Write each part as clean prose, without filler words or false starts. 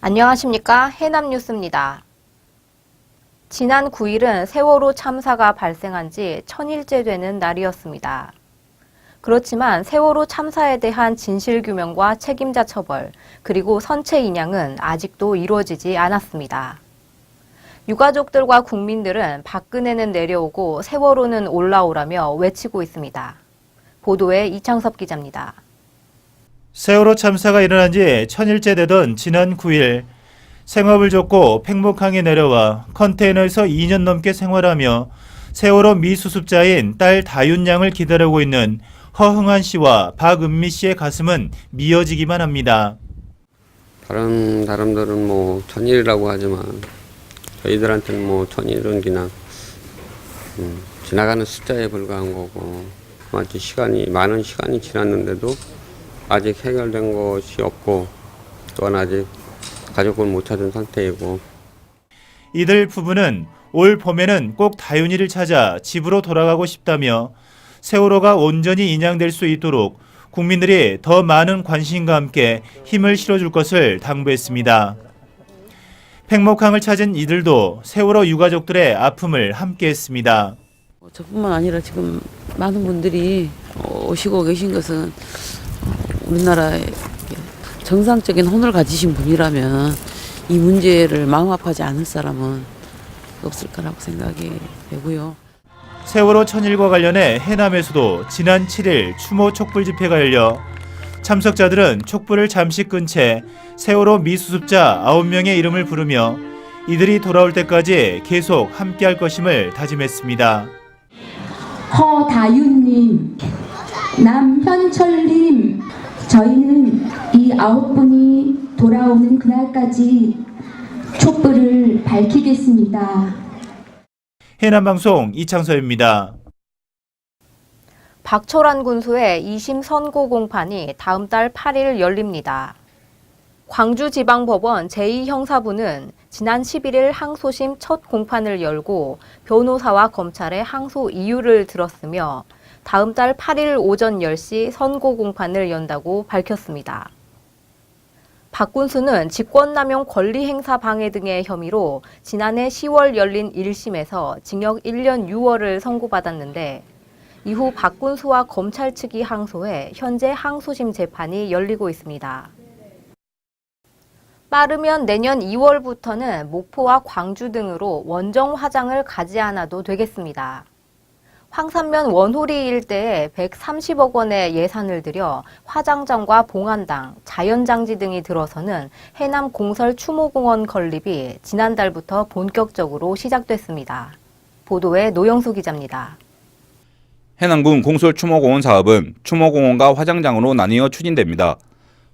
안녕하십니까. 해남뉴스입니다. 지난 9일은 세월호 참사가 발생한 지 1000일째 되는 날이었습니다. 그렇지만 세월호 참사에 대한 진실규명과 책임자 처벌, 그리고 선체 인양은 아직도 이루어지지 않았습니다. 유가족들과 국민들은 박근혜는 내려오고 세월호는 올라오라며 외치고 있습니다. 보도에 이창섭 기자입니다. 세월호 참사가 일어난 지 1000일째 되던 지난 9일 생업을 접고 팽목항에 내려와 컨테이너에서 2년 넘게 생활하며 세월호 미수습자인 딸 다윤 양을 기다리고 있는 허흥한 씨와 박은미 씨의 가슴은 미어지기만 합니다. 다른 사람들은 뭐 1000일이라고 하지만 저희들한테는 뭐 1000일은 그냥 지나가는 숫자에 불과한 거고, 마치 많은 시간이 지났는데도 아직 해결된 것이 없고, 또한 아직 가족을 못 찾은 상태이고. 이들 부부는 올 봄에는 꼭 다윤이를 찾아 집으로 돌아가고 싶다며 세월호가 온전히 인양될 수 있도록 국민들이 더 많은 관심과 함께 힘을 실어줄 것을 당부했습니다. 팽목항을 찾은 이들도 세월호 유가족들의 아픔을 함께했습니다. 저뿐만 아니라 지금 많은 분들이 오시고 계신 것은 우리나라에 정상적인 혼을 가지신 분이라면 이 문제를 마음 아파하지 않을 사람은 없을 거라고 생각이 되고요. 세월호 1000일과 관련해 해남에서도 지난 7일 추모 촛불 집회가 열려 참석자들은 촛불을 잠시 끈 채 세월호 미수습자 9명의 이름을 부르며 이들이 돌아올 때까지 계속 함께할 것임을 다짐했습니다. 허다윤님, 남현철님, 저희는 이 9분이 돌아오는 그날까지 촛불을 밝히겠습니다. 해남방송 이창서입니다. 박철환 군수의 2심 선고 공판이 다음 달 8일 열립니다. 광주지방법원 제2형사부는 지난 11일 항소심 첫 공판을 열고 변호사와 검찰의 항소 이유를 들었으며 다음 달 8일 오전 10시 선고 공판을 연다고 밝혔습니다. 박 군수는 직권남용 권리행사 방해 등의 혐의로 지난해 10월 열린 1심에서 징역 1년 6월을 선고받았는데 이후 박 군수와 검찰 측이 항소해 현재 항소심 재판이 열리고 있습니다. 빠르면 내년 2월부터는 목포와 광주 등으로 원정 화장을 가지 않아도 되겠습니다. 황산면 원호리 일대에 130억 원의 예산을 들여 화장장과 봉안당, 자연장지 등이 들어서는 해남 공설 추모공원 건립이 지난달부터 본격적으로 시작됐습니다. 보도에 노영수 기자입니다. 해남군 공설추모공원 사업은 추모공원과 화장장으로 나뉘어 추진됩니다.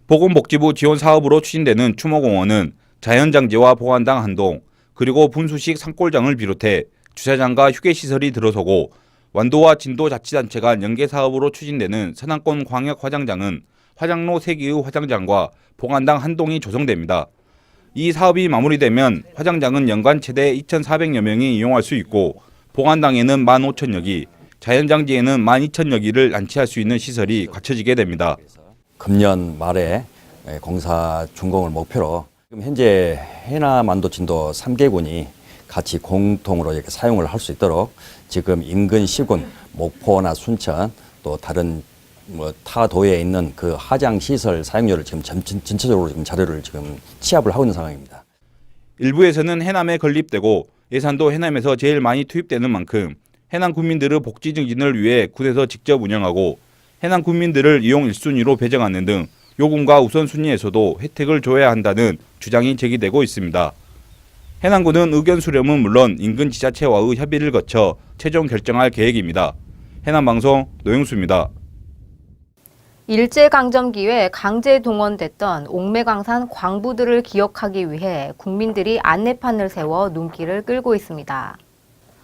보건복지부 지원 사업으로 추진되는 추모공원은 자연장지와 봉안당 한동, 그리고 분수식 산골장을 비롯해 주차장과 휴게시설이 들어서고 완도와 진도 자치단체 간 연계 사업으로 추진되는 서남권 광역 화장장은 화장로 3개의 화장장과 봉안당 한동이 조성됩니다. 이 사업이 마무리되면 화장장은 연간 최대 2,400여 명이 이용할 수 있고 봉안당에는 15,000여기, 자연장지에는 12,000여기를 안치할 수 있는 시설이 갖춰지게 됩니다. 금년 말에 공사 준공을 목표로 지금 현재 해남안도 진도 3개군이 같이 공통으로 이렇게 사용을 할 수 있도록 지금 인근 시군 목포나 순천 또 다른 타 도에 있는 그 하장 시설 사용료를 지금 전체적으로 지금 자료를 지금 취합을 하고 있는 상황입니다. 일부에서는 해남에 건립되고 예산도 해남에서 제일 많이 투입되는 만큼 해남 국민들의 복지 증진을 위해 군에서 직접 운영하고 해남 국민들을 이용 1순위로 배정하는 등 요금과 우선순위에서도 혜택을 줘야 한다는 주장이 제기되고 있습니다. 해남군은 의견 수렴은 물론 인근 지자체와의 협의를 거쳐 최종 결정할 계획입니다. 해남방송 노영수입니다. 일제강점기에 강제 동원됐던 옥매광산 광부들을 기억하기 위해 국민들이 안내판을 세워 눈길을 끌고 있습니다.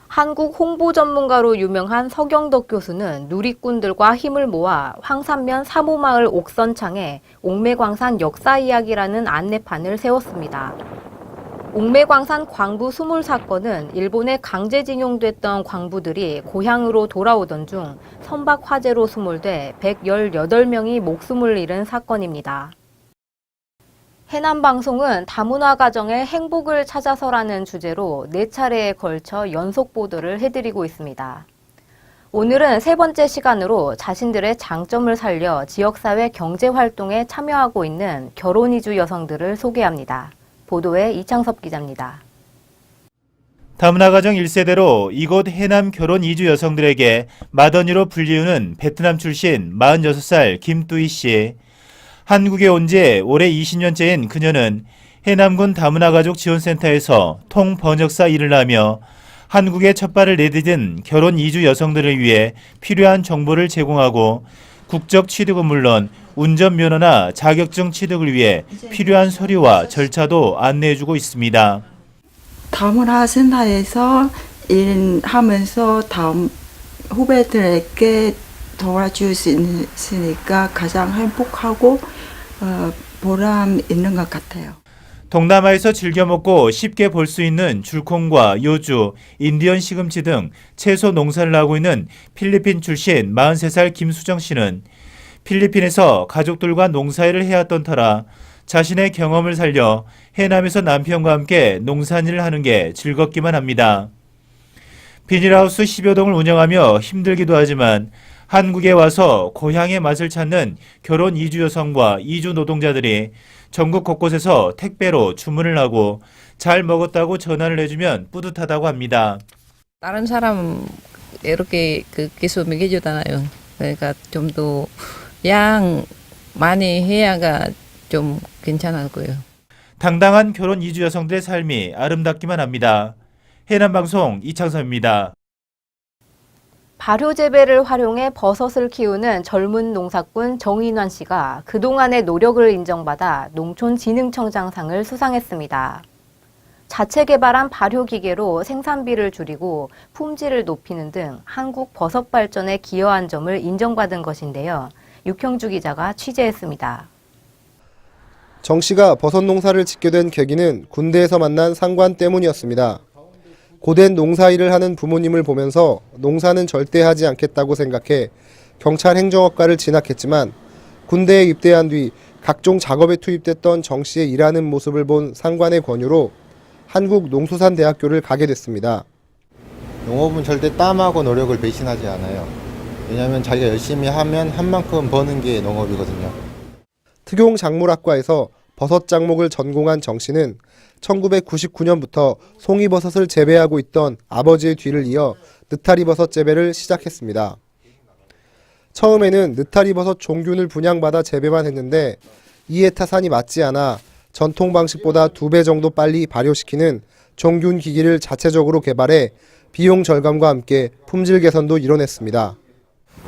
한국 홍보 전문가로 유명한 서경덕 교수는 누리꾼들과 힘을 모아 황산면 사모마을 옥선창에 옥매광산 역사 이야기라는 안내판을 세웠습니다. 옥매광산 광부 수물 사건은 일본에 강제징용됐던 광부들이 고향으로 돌아오던 중 선박 화재로 수몰돼 118명이 목숨을 잃은 사건입니다. 해남방송은 다문화 가정의 행복을 찾아서라는 주제로 4차례에 걸쳐 연속 보도를 해드리고 있습니다. 오늘은 3번째 시간으로 자신들의 장점을 살려 지역사회 경제활동에 참여하고 있는 결혼 이주 여성들을 소개합니다. 보도에 이창섭 기자입니다. 다문화 가정 1세대로 이곳 해남 결혼 이주 여성들에게 맏언니로 불리우는 베트남 출신 46살 김뚜이 씨. 한국에 온 지 올해 20년째인 그녀는 해남군 다문화 가족 지원센터에서 통번역사 일을 하며 한국에 첫 발을 내디딘 결혼 이주 여성들을 위해 필요한 정보를 제공하고 국적 취득은 물론 운전면허나 자격증 취득을 위해 필요한 서류와 절차도 안내해주고 있습니다. 다문화 센터에서 일하면서 다음 후배들에게 도와줄 수 있으니까 가장 행복하고 보람 있는 것 같아요. 동남아에서 즐겨 먹고 쉽게 볼 수 있는 줄콩과 요주, 인디언 시금치 등 채소 농사를 하고 있는 필리핀 출신 43살 김수정 씨는 필리핀에서 가족들과 농사일을 해왔던 터라 자신의 경험을 살려 해남에서 남편과 함께 농산일을 하는 게 즐겁기만 합니다. 비닐하우스 10여 동을 운영하며 힘들기도 하지만 한국에 와서 고향의 맛을 찾는 결혼 이주 여성과 이주 노동자들이 전국 곳곳에서 택배로 주문을 하고 잘 먹었다고 전화를 해주면 뿌듯하다고 합니다. 다른 사람 이렇게 계속 먹여주잖아요. 그러니까 좀 더 양 많이 해야가 좀 괜찮고요. 당당한 결혼 이주 여성들의 삶이 아름답기만 합니다. 해남방송 이창섭입니다. 발효 재배를 활용해 버섯을 키우는 젊은 농사꾼 정인환 씨가 그동안의 노력을 인정받아 농촌진흥청장상을 수상했습니다. 자체 개발한 발효 기계로 생산비를 줄이고 품질을 높이는 등 한국 버섯 발전에 기여한 점을 인정받은 것인데요. 육형주 기자가 취재했습니다. 정 씨가 버섯 농사를 짓게 된 계기는 군대에서 만난 상관 때문이었습니다. 고된 농사일을 하는 부모님을 보면서 농사는 절대 하지 않겠다고 생각해 경찰 행정학과를 진학했지만 군대에 입대한 뒤 각종 작업에 투입됐던 정 씨의 일하는 모습을 본 상관의 권유로 한국농수산대학교를 가게 됐습니다. 농업은 절대 땀하고 노력을 배신하지 않아요. 왜냐하면 자기가 열심히 하면 한 만큼 버는 게 농업이거든요. 특용작물학과에서 버섯 작목을 전공한 정 씨는 1999년부터 송이버섯을 재배하고 있던 아버지의 뒤를 이어 느타리버섯 재배를 시작했습니다. 처음에는 느타리버섯 종균을 분양받아 재배만 했는데 이해 타산이 맞지 않아 전통 방식보다 2배 정도 빨리 발효시키는 종균 기기를 자체적으로 개발해 비용 절감과 함께 품질 개선도 이뤄냈습니다.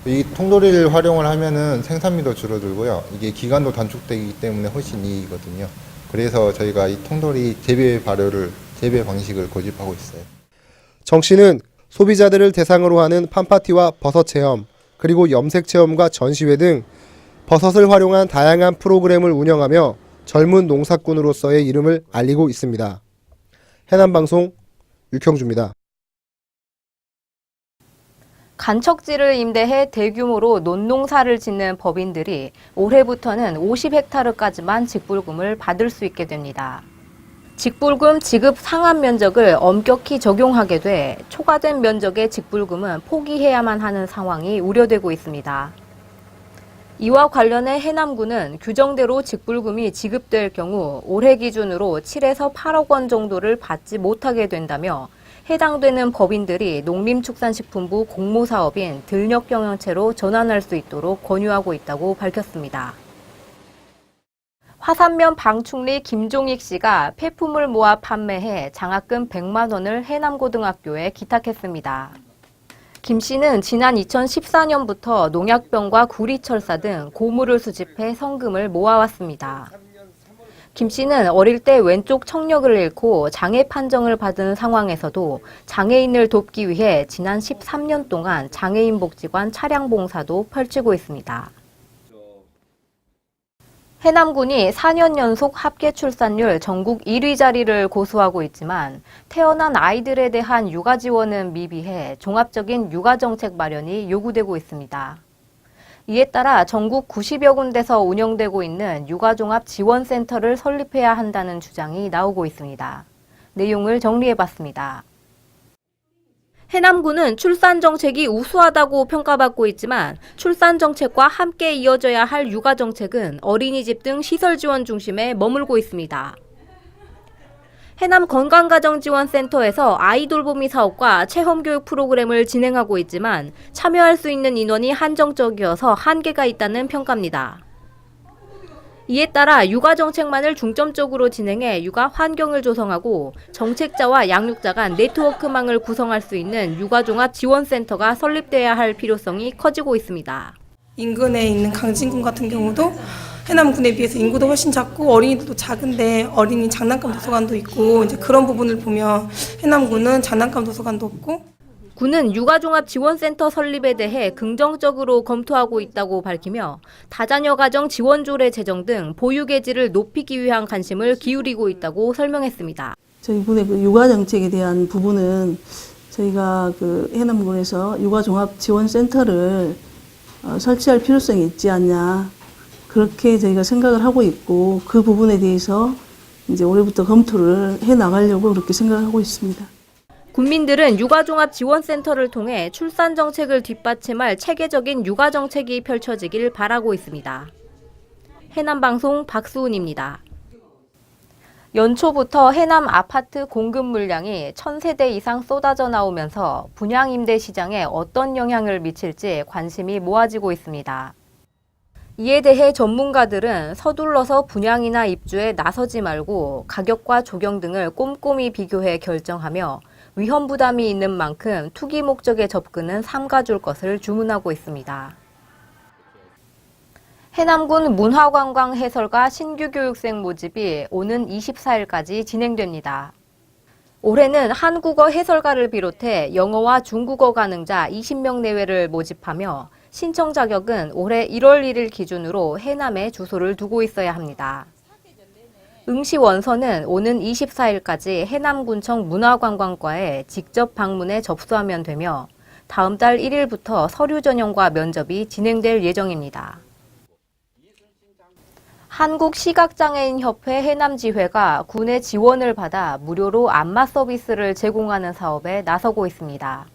이 통돌이를 활용을 하면은 생산비도 줄어들고요. 이게 기간도 단축되기 때문에 훨씬 이익이거든요. 그래서 저희가 이 통돌이 재배 방식을 고집하고 있어요. 정 씨는 소비자들을 대상으로 하는 팜파티와 버섯 체험, 그리고 염색 체험과 전시회 등 버섯을 활용한 다양한 프로그램을 운영하며 젊은 농사꾼으로서의 이름을 알리고 있습니다. 해남방송 육형주입니다. 간척지를 임대해 대규모로 논농사를 짓는 법인들이 올해부터는 50헥타르까지만 직불금을 받을 수 있게 됩니다. 직불금 지급 상한 면적을 엄격히 적용하게 돼 초과된 면적의 직불금은 포기해야만 하는 상황이 우려되고 있습니다. 이와 관련해 해남군은 규정대로 직불금이 지급될 경우 올해 기준으로 7에서 8억 원 정도를 받지 못하게 된다며 해당되는 법인들이 농림축산식품부 공모사업인 들녘경영체로 전환할 수 있도록 권유하고 있다고 밝혔습니다. 화산면 방충리 김종익 씨가 폐품을 모아 판매해 장학금 100만 원을 해남고등학교에 기탁했습니다. 김 씨는 지난 2014년부터 농약병과 구리철사 등 고무를 수집해 성금을 모아왔습니다. 김 씨는 어릴 때 왼쪽 청력을 잃고 장애 판정을 받은 상황에서도 장애인을 돕기 위해 지난 13년 동안 장애인 복지관 차량 봉사도 펼치고 있습니다. 해남군이 4년 연속 합계 출산율 전국 1위 자리를 고수하고 있지만 태어난 아이들에 대한 육아 지원은 미비해 종합적인 육아 정책 마련이 요구되고 있습니다. 이에 따라 전국 90여 군데서 운영되고 있는 육아종합지원센터를 설립해야 한다는 주장이 나오고 있습니다. 내용을 정리해봤습니다. 해남군은 출산 정책이 우수하다고 평가받고 있지만 출산 정책과 함께 이어져야 할 육아 정책은 어린이집 등 시설 지원 중심에 머물고 있습니다. 해남 건강가정지원센터에서 아이 돌보미 사업과 체험교육 프로그램을 진행하고 있지만 참여할 수 있는 인원이 한정적이어서 한계가 있다는 평가입니다. 이에 따라 육아 정책만을 중점적으로 진행해 육아 환경을 조성하고 정책자와 양육자 간 네트워크망을 구성할 수 있는 육아종합지원센터가 설립돼야 할 필요성이 커지고 있습니다. 인근에 있는 강진군 같은 경우도 해남군에 비해서 인구도 훨씬 작고 어린이들도 작은데 어린이 장난감 도서관도 있고 이제 그런 부분을 보면 해남군은 장난감 도서관도 없고 군은 육아종합지원센터 설립에 대해 긍정적으로 검토하고 있다고 밝히며 다자녀 가정 지원조례 제정 등 보육의 질을 높이기 위한 관심을 기울이고 있다고 설명했습니다. 저희 군의 그 육아 정책에 대한 부분은 저희가 그 해남군에서 육아종합지원센터를 설치할 필요성이 있지 않냐 그렇게 저희가 생각을 하고 있고 그 부분에 대해서 이제 올해부터 검토를 해 나가려고 그렇게 생각하고 있습니다. 국민들은 육아종합지원센터를 통해 출산 정책을 뒷받침할 체계적인 육아 정책이 펼쳐지길 바라고 있습니다. 해남방송 박수은입니다. 연초부터 해남 아파트 공급 물량이 1000세대 이상 쏟아져 나오면서 분양임대 시장에 어떤 영향을 미칠지 관심이 모아지고 있습니다. 이에 대해 전문가들은 서둘러서 분양이나 입주에 나서지 말고 가격과 조경 등을 꼼꼼히 비교해 결정하며 위험 부담이 있는 만큼 투기 목적의 접근은 삼가줄 것을 주문하고 있습니다. 해남군 문화관광 해설가 신규 교육생 모집이 오는 24일까지 진행됩니다. 올해는 한국어 해설가를 비롯해 영어와 중국어 가능자 20명 내외를 모집하며 신청 자격은 올해 1월 1일 기준으로 해남에 주소를 두고 있어야 합니다. 응시 원서는 오는 24일까지 해남군청 문화관광과에 직접 방문해 접수하면 되며 다음 달 1일부터 서류 전형과 면접이 진행될 예정입니다. 한국시각장애인협회 해남지회가 군의 지원을 받아 무료로 안마 서비스를 제공하는 사업에 나서고 있습니다.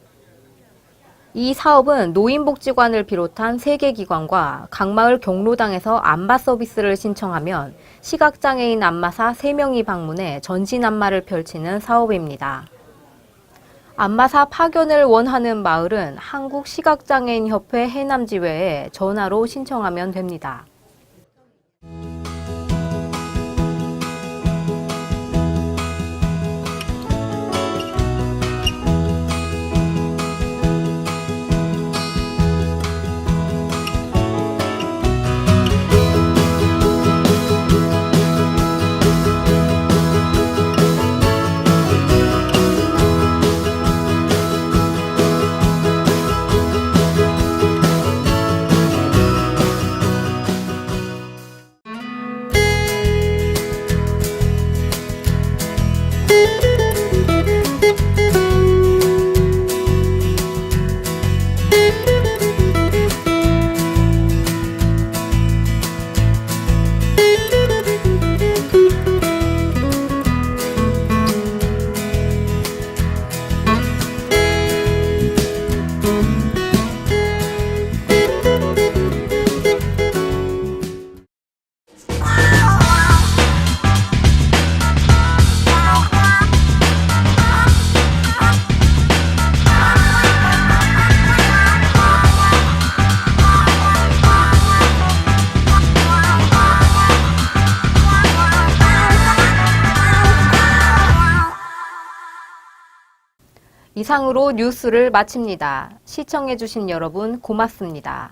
이 사업은 노인복지관을 비롯한 3개 기관과 각마을 경로당에서 안마 서비스를 신청하면 시각장애인 안마사 3명이 방문해 전신 안마를 펼치는 사업입니다. 안마사 파견을 원하는 마을은 한국시각장애인협회 해남지회에 전화로 신청하면 됩니다. 이상으로 뉴스를 마칩니다. 시청해주신 여러분 고맙습니다.